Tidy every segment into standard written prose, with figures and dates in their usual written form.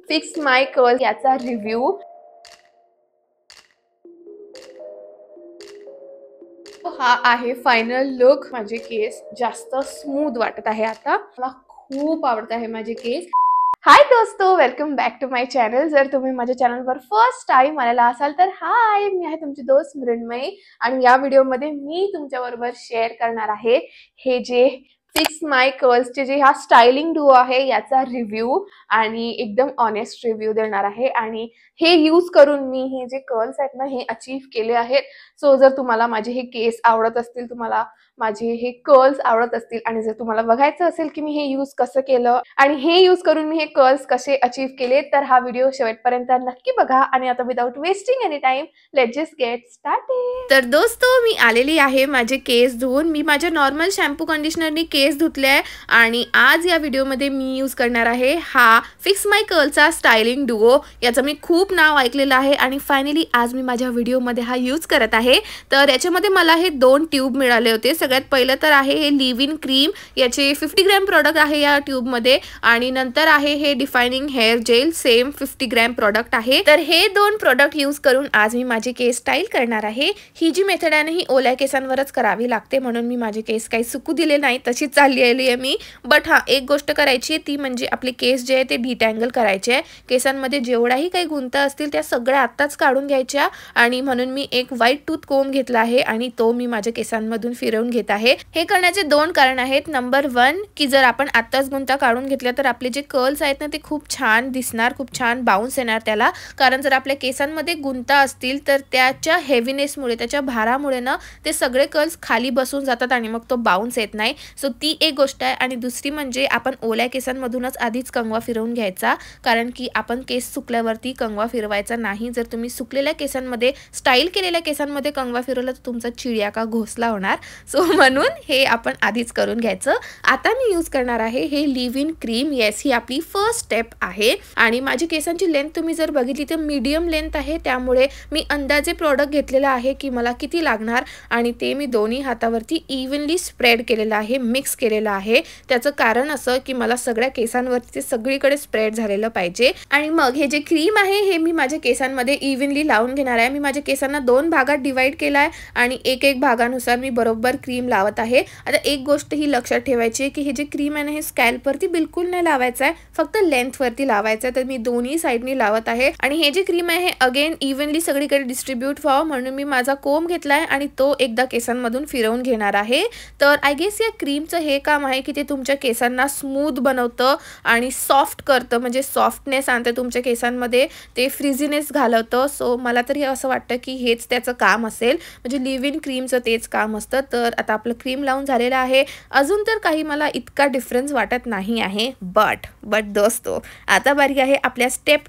Fix माय curl याचा review. हा आहे फायनल लुक। माझे केस जास्त स्मूथ वाटत आहे आता, मला खूप आवडत आहे माझे केस। हाय दोस्तों, welcome back to my channel. जर तुम्ही माझ्या चॅनलवर फर्स्ट टाइम आलेला असाल तर हाय, मी आहे तुमची दोस्त मृण्मयी आणि या व्हिडिओमध्ये मी तुमच्याबरोबर शेअर करणार आहे हे जे फिक्स माय कर्ल्सचे जे हा स्टायलिंग डुओ आहे याचा रिव्ह्यू आणि एकदम ऑनेस्ट रिव्ह्यू देणार आहे। आणि हे यूज करून मी हे जे कर्ल्स आहेत ना हे अचीव केले आहेत। सो जर तुम्हाला माझे हे केस आवडत असतील, तुम्हाला माझे हे कर्ल्स आवडत असतील आणि जर तुम्हाला बघायचं असेल की मी हे यूज कसं केलं आणि हे यूज करून मी हे कर्ल्स कसे अचीव केले तर हा व्हिडिओ शेवटपर्यंत नक्की बघा। आणि आता without wasting any time let's just get started. तर दोस्तों, मी आलेली आहे माझे केस धुवून। मी माझ्या नॉर्मल शॅम्पू कंडिशनरनी केस धुतले आणि आज या व्हिडिओमध्ये मी यूज करणार आहे हा फिक्स माय कर्लचा स्टायलिंग डुओ। याचं मी खूप नाव ऐकलेलं आहे आणि फायनली आज मी माझ्या व्हिडिओमध्ये हा यूज करत आहे। तर याच्यामध्ये मला हे 2 ट्यूब मिळाले होते। सगळ्यात पहिलं तर आहे हे लिव्ह इन क्रीम, याचे 50 ग्रॅम प्रोडक्ट आहे या ट्यूबमध्ये आणि नंतर आहे हे defining hair gel, same 50 gram product आहे। तर हे 2 प्रोडक्ट यूज करून आज मी माझे केस स्टाईल करणार आहे। ही जी मेथड आहे ही ओल्या केसांवरच करावी लागते, म्हणून मी माझे केस काही सुकू दिले नाही, तशीच चालली आली आहे मी। बट हा एक गोष्ट करायची आहे ती म्हणजे आपले केस जे आहे ते डिटँगल करायचे आहे। केसांमध्ये जेवढाही काही गुंता असतील त्या सगळ्या आत्ताच काढून घ्यायच्या आणि म्हणून मी एक व्हाईट टूथ कोम्ब घेतला आहे आणि तो मी माझ्या केसांमधून फिरवून घेत आहे। हे करण्याचे 2 कारण आहेत। नंबर 1 की जर आपण आत्ताच गुंता काढून घेतला तर आपले जे कर्ल्स आहेत ना ते खूप छान दिसणार, खूप छान बाउन्स येणार त्याला। कारण जर आपल्या केसांमध्ये गुंता असतील तर त्याच्या हेवीनेसमुळे, त्याच्या भारामुळे ना ते सगळे कर्ल्स खाली बसून जातात आणि मग तो बाउन्स येत नाही। सो ती एक गोष्ट आहे। आणि दुसरी म्हणजे आपण ओल्या केसांमधूनच आधीच कंगवा फिरवून घ्यायचा, कारण की आपण केस सुकल्यावरती कंगवा फिरवायचा नाही। जर तुम्ही सुकलेल्या केसांमध्ये, स्टाईल केलेल्या केसांमध्ये कंगवा फिरवला तर तुमचा चिडिया का घोसला होणार। सो म्हणून हे आपण आधीच करून घ्यायचं। आता मी यूज करणार आहे हे लिव्ह इन क्रीम। येस, ही आपली फर्स्ट स्टेप आहे आणि माझी केसांची लेंथ तुम्ही जर बघितली तर मीडियम लेंथ आहे, त्यामुळे मी अंदाजे प्रोडक्ट घेतलेला आहे की मला किती लागणार आणि ते मी दोन्ही हातावरती इव्हनली स्प्रेड केलेलं आहे, मिक्स केलेलं आहे। त्याचं कारण असं की मला सगळ्या केसांवरती ते सगळीकडे स्प्रेड झालेलं पाहिजे। आणि मग हे जे क्रीम आहे हे मी माझ्या केसांमध्ये इव्हनली लावून घेणार आहे। मी माझ्या केसांना 2 भागात डिवाइड केला आहे आणि एक भागानुसार मी बरोबर क्रीम लावत आहे। आता एक गोष्ट ही लक्षात ठेवायची आहे की हे जे क्रीम आहे ना हे स्कॅल्पवरती बिलकुल नाही लावायचं आहे, फक्त लेंथवरती लावायचं आहे। तर मी दोन्ही साईडनी लावत आहे आणि हे जे क्रीम आहे हे अगेन इव्हनली सगळीकडे डिस्ट्रीब्यूट व्हावं म्हणून मी माझा कोम्ब घेतला आहे आणि तो एकदा केसांमधून फिरवून घेणार आहे। तर आय गेस या क्रीमचं हे काम आहे की ते तुमच्या केसांना स्मूथ बनवतं आणि सॉफ्ट करतं, म्हणजे सॉफ्टनेस आणतं तुमच्या केसांमध्ये, ते फ्रिझीनेस घालवतं। सो मला तरी असं वाटतं की हेच त्याचं काम असेल, म्हणजे लिव्ह इन क्रीमचं तेच काम असतं। तर आता आपलं क्रीम लावून झालेलं आहे। अजून तर काही मला इतका डिफरन्स वाटत नाही आहे, बट दोस्तों आता बारी आहे आपल्या स्टेप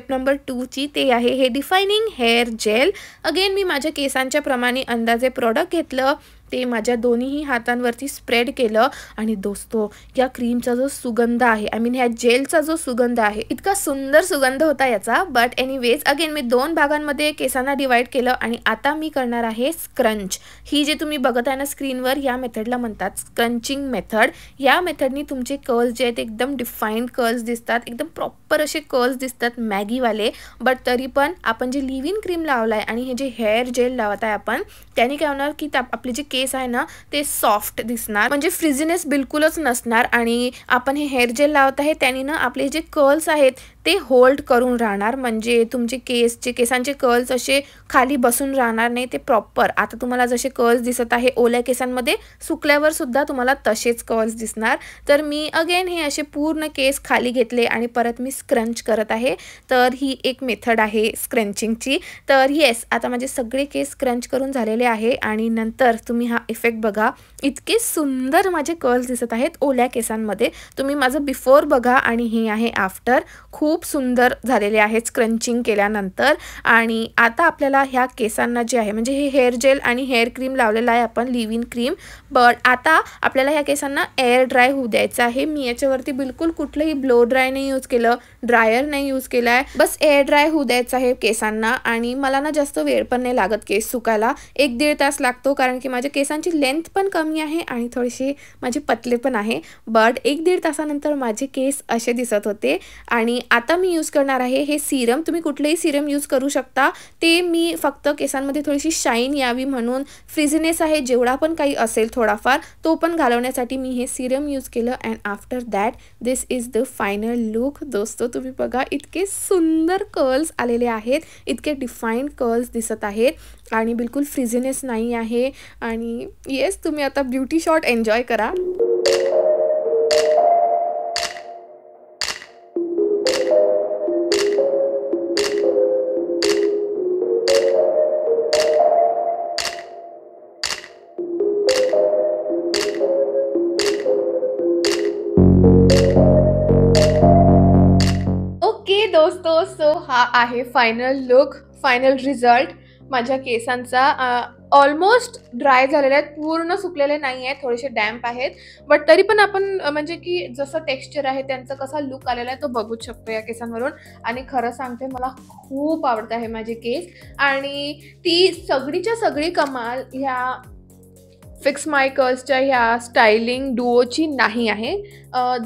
नंबर 2 ची। ते आहे हे डिफायनिंग हेअर जेल। अगेन मी माझ्या केसांच्या प्रमाणे अंदाजे प्रोडक्ट घेतलं, ते माझ्या दोन्ही हातांवरती स्प्रेड केलं आणि दोस्तों या क्रीमचा जो सुगंध आहे, आय मीन ह्या जेलचा जो सुगंध आहे, इतका सुंदर सुगंध होता याचा। बट एनिवेज अगेन मी 2 भागांमध्ये केसांना डिवाइड केलं आणि आता मी करणार आहे स्क्रंच। ही जे तुम्ही बघत आहे ना स्क्रीनवर, या मेथडला म्हणतात स्क्रंचिंग मेथड। या मेथडनी तुमचे कर्ल्स जे आहेत एकदम डिफाईन्ड कर्ल्स दिसतात, एकदम प्रॉपर असे कर्ल्स दिसतात मॅगीवाले। बट तरी पण आपण जे लिव्ह इन क्रीम लावलाय आणि हे जे हेअर जेल लावत आहे आपण, त्याने काय होणार की आपले जे केस आहे ना ते सॉफ्ट दिसणार, म्हणजे फ्रिझीनेस बिलकुलच नसणार। आणि आपण हे हेअर जेल लावत आहे त्याने ना आपले जे कर्ल्स आहेत ते होल्ड करून राहणार, म्हणजे तुमचे केसांचे कर्ल्स असे खाली बसून राहणार नाही, ते प्रॉपर आता तुम्हाला जसे कर्ल्स दिसत आहे ओल्या केसांमध्ये, सुकल्यावर सुद्धा तुम्हाला तसेच कर्ल्स दिसणार। तर मी अगेन हे असे पूर्ण केस खाली घेतले आणि परत मी स्क्रंच करत आहे। तर ही एक मेथड आहे स्क्रंचिंगची। तर येस, आता माझे सगळे केस स्क्रंच करून झालेले आहे आणि नंतर तुम्ही हा इफेक्ट बघा, इतके सुंदर माझे कर्ल्स दिसत आहेत ओल्या केसांमध्ये। तुम्ही माझं बिफोर बघा आणि हे आहे आफ्टर, खूप सुंदर झालेले आहेत स्क्रंचिंग केल्यानंतर। आणि आता आपल्याला ह्या केसांना जे आहे, म्हणजे हे हेअर जेल आणि हेअर क्रीम लावलेलं आहे आपण लिव्ह इन क्रीम, बट आता आपल्याला ह्या केसांना एअर ड्राय होऊ द्यायचं आहे। मी याच्यावरती बिलकुल कुठलंही ब्लो ड्राय नाही यूज केलं, ड्रायर नाही यूज केला आहे, बस एअर ड्राय होऊ द्यायचं आहे केसांना। आणि मला ना जास्त वेळ पण नाही लागत केस सुकायला, 1-1.5 तास लागतो, कारण की माझे केसांची लेंथ पण कमी आहे आणि थोडेसे माझे पतले पण आहे. बट 1-1.5 तासानंतर माझे केस असे दिसत होते. आणि आता मी यूज करणार आहे हे सिरम. तुम्ही कुठलेही सिरम यूज करू शकता. ते मी फक्त केसांमध्ये थोडीशी शाईन यावी म्हणून, फ्रिझीनेस आहे जेवढा पण काही असेल थोडाफार तो पण घालवण्यासाठी मी हे सिरम यूज केलं. And after that this is the final look. दोस्तो तुम्ही बघा, इतके सुंदर कर्ल्स आलेले आहेत, इतके डिफाईन कर्ल्स दिसत आहेत आणि बिलकुल फ्रिझीनेस नाही आहे. आणि येस, तुम्ही आता ब्युटी शॉट एन्जॉय करा. ओके दोस्तो, सो हा आहे फायनल लुक, फायनल रिझल्ट माझ्या केसांचा. ऑलमोस्ट ड्राय झालेले आहेत, पूर्ण सुकलेले नाही आहेत, थोडेसे डॅम्प आहेत. बट तरी पण आपण म्हणजे की जसं टेक्स्चर आहे त्यांचा कसा लुक आलेला आहे तो बघूच शकतो या केसांवरून. आणि खरं सांगते, मला खूप आवडत आहे माझे केस. आणि ती सगळीच्या सगळी कमाल ह्या फिक्स माय कर्ल्सच्या ह्या स्टायलिंग डुओची नाही आहे.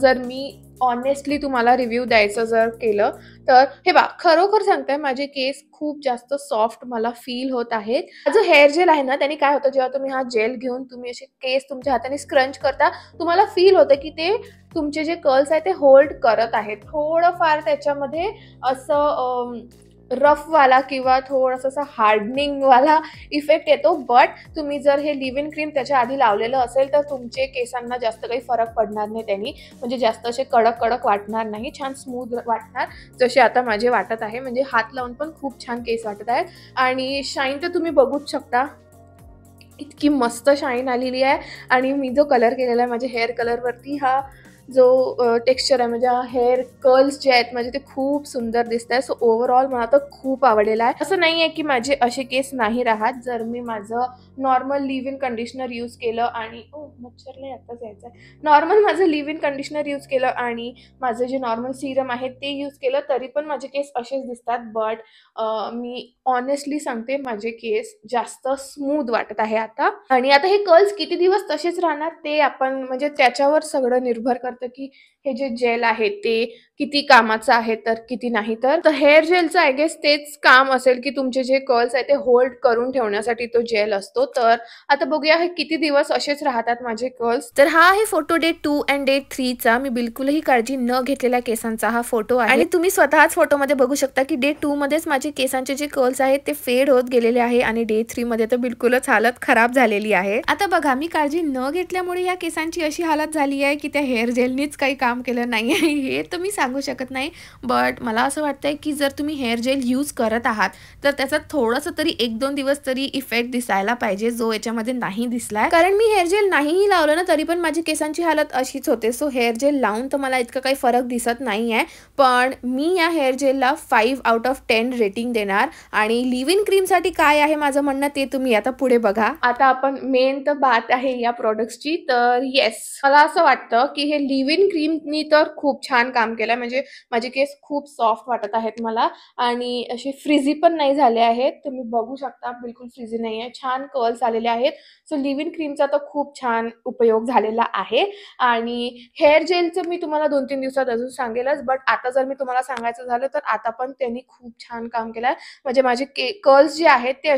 जर मी ऑनेस्टली तुम्हाला रिव्ह्यू द्यायचं जर केलं तर हे बा, खरोखर सांगते, माझे केस खूप जास्त सॉफ्ट मला फील होत आहेत. जो हेअर जेल आहे ना, त्याने काय होतं, जेव्हा तुम्ही हा जेल घेऊन तुम्ही असे केस तुमच्या हाताने स्क्रंच करता, तुम्हाला फील होतं की ते तुमचे जे कर्ल्स आहेत ते होल्ड करत आहेत. थोडंफार त्याच्यामध्ये असं रफवाला किंवा थोडंसं असं हार्डनिंगवाला इफेक्ट येतो. बट तुम्ही जर हे लिव्ह इन क्रीम त्याच्या आधी लावलेलं असेल तर तुमचे केसांना जास्त काही फरक पडणार नाही त्यांनी. म्हणजे जास्त असे कडक कडक वाटणार नाही, छान स्मूथ वाटणार, जसे आता माझे वाटत आहे. म्हणजे हात लावून पण खूप छान केस वाटत आहेत. आणि शाईन तर तुम्ही बघूच शकता, इतकी मस्त शाईन आलेली आहे. आणि मी जो कलर केलेला आहे माझ्या हेअर कलरवरती, हा जो टेक्स्चर आहे म्हणजे हेअर कर्ल्स जे आहेत माझे ते खूप सुंदर दिसत आहे. सो ओव्हरऑल मला तर खूप आवडलेला आहे. असं नाही आहे की माझे असे केस नाही राहत जर मी माझं normal live in conditioner use केलं आणि मच्छरला आताच यायचं आहे, नॉर्मल माझं लिव्ह इन कंडिशनर यूज केलं आणि माझं जे नॉर्मल सिरम आहे ते यूज केलं तरी पण माझे केस असेच दिसतात. बट मी ऑनेस्टली सांगते, माझे केस जास्त स्मूथ वाटत आहे आता. आणि आता हे कर्ल्स किती दिवस तसेच राहणार ते आपण म्हणजे त्याच्यावर सगळं निर्भर करतं की हे जे जेल आहे ते किती कामाचं आहे तर किती नाही. तर हेअर जेलचं आय गेस तेच काम असेल की तुमचे जे कर्ल्स आहे ते होल्ड करून ठेवण्यासाठी तो जेल असतो. तर आता बघूया हे किती दिवस असेच राहतात माझे कर्ल्स. तर हा आहे फोटो डे 2 आणि डे 3 चा. मी बिलकुलही काळजी न घेतलेल्या केसांचा हा फोटो आहे. आणि तुम्ही स्वतःच फोटोमध्ये बघू शकता की डे 2 मध्येच माझे केसांचे जे कर्ल्स आहेत ते फेड होत गेलेले आहे आणि डे 3 मध्ये तर बिलकुलच हालत खराब झालेली आहे. आता बघा, मी काळजी न घेतल्यामुळे या केसांची अशी हालत झाली आहे की त्या हेअर जेलनीच काही काम केलं नाही आहे हे तर मी सांगू शकत नाही. बट मला असं वाटतंय की जर तुम्ही हेअर जेल यूज करत आहात तर त्याचा थोडंसं तरी 1-2 दिवस तरी इफेक्ट दिसायला पाहिजे, जो याच्यामध्ये नाही दिसलाय. कारण मी हेअर जेल नाहीही लावलं ना तरी पण माझी केसांची हालत अशीच होते. सो हेअर जेल लावून तर मला इतका काही फरक दिसत नाही आहे. पण मी या हेअर जेलला 5 आउट ऑफ 10 रेटिंग देणार. आणि लिव्ह इन क्रीमसाठी काय आहे माझं म्हणणं ते तुम्ही आता पुढे बघा. आता आपण मेन तर बात आहे या प्रोडक्ट्सची. तर येस, मला असं वाटतं की हे लिव्ह इन क्रीमनी तर खूप छान काम केलंय. म्हणजे माझे केस खूप सॉफ्ट वाटत आहेत मला आणि असे फ्रिझी पण नाही झाले आहेत. तुम्ही बघू शकता, बिलकुल फ्रिझी नाही आहे, छान कर्ल्स आलेले आहेत. सो लिव्ह इन क्रीमचा तर खूप छान उपयोग झालेला आहे. आणि हेअर जेलचं मी तुम्हाला 2-3 दिवसात अजून सांगेलच. बट आता जर मी तुम्हाला सांगायचं झालं तर आता पण त्यांनी खूप छान काम केलंय. म्हणजे माझे कर्ल्स जे आहेत ते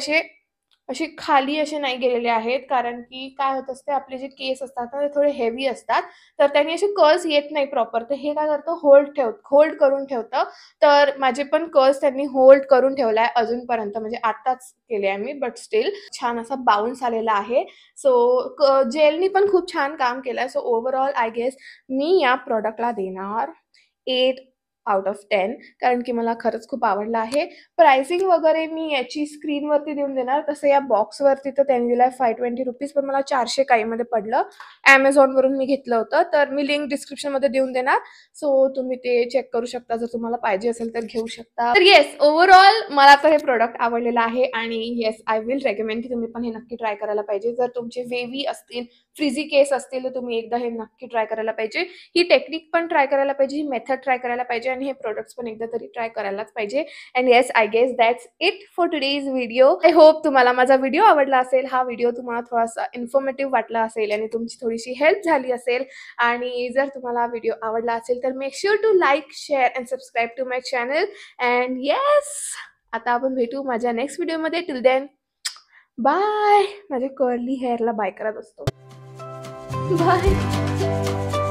असे खाली असे नाही गेलेले आहेत. कारण की काय होत असते, आपले जे केस असतात ना ते थोडे हेवी असतात तर त्यांनी असे कर्ल्स येत नाही प्रॉपर. तर हे काय करतं, होल्ड करून ठेवतं. तर माझे पण कर्ल्स त्यांनी होल्ड करून ठेवलाय अजूनपर्यंत, म्हणजे आताच केले आहे मी. बट स्टील छान असा बाउन्स आलेला आहे. सो जेलनी पण खूप छान काम केलंय. सो ओव्हरऑल आय गेस मी या प्रॉडक्टला देणार 8 आउट ऑफ 10. कारण की मला खरंच खूप आवडलं आहे. प्राइसिंग वगैरे मी याची स्क्रीनवरती देऊन देणार. तसं या बॉक्सवरती तर त्यांनी दिलाय ₹520, पण मला 400 काहीमध्ये पडलं. Amazonवरून मी घेतलं होतं. तर मी लिंक डिस्क्रिप्शनमध्ये देऊन देणार. सो तुम्ही ते चेक करू शकता, जर तुम्हाला पाहिजे असेल तर घेऊ शकता. तर येस, ओव्हरऑल मला तर हे प्रोडक्ट आवडलेलं आहे आणि येस, आय विल रेकमेंड की तुम्ही पण हे नक्की ट्राय करायला पाहिजे. जर तुमचे वेव्ही असतील, फ्रिझी केस असतील तर तुम्ही एकदा हे नक्की ट्राय करायला पाहिजे. ही टेक्निक पण ट्राय करायला पाहिजे, ही मेथड ट्राय करायला पाहिजे आणि हे प्रोडक्ट्स पण एकदा तरी ट्राय करायलाच पाहिजे. And yes, I guess that's it for today's video. I hope तुम्हाला माझा व्हिडिओ आवडला असेल. हा व्हिडिओ तुम्हाला थोडासा इन्फॉर्मेटिव्ह वाटला असेल आणि तुमची थोडीशी हेल्प झाली असेल. आणि जर तुम्हाला व्हिडिओ आवडला असेल तर make sure to like, share and subscribe to my channel. And yes, आता आपण भेटू माझ्या नेक्स्ट व्हिडिओमध्ये. Till then bye. माझ्या कर्ली हेअरला बाय करत असतो. बाय.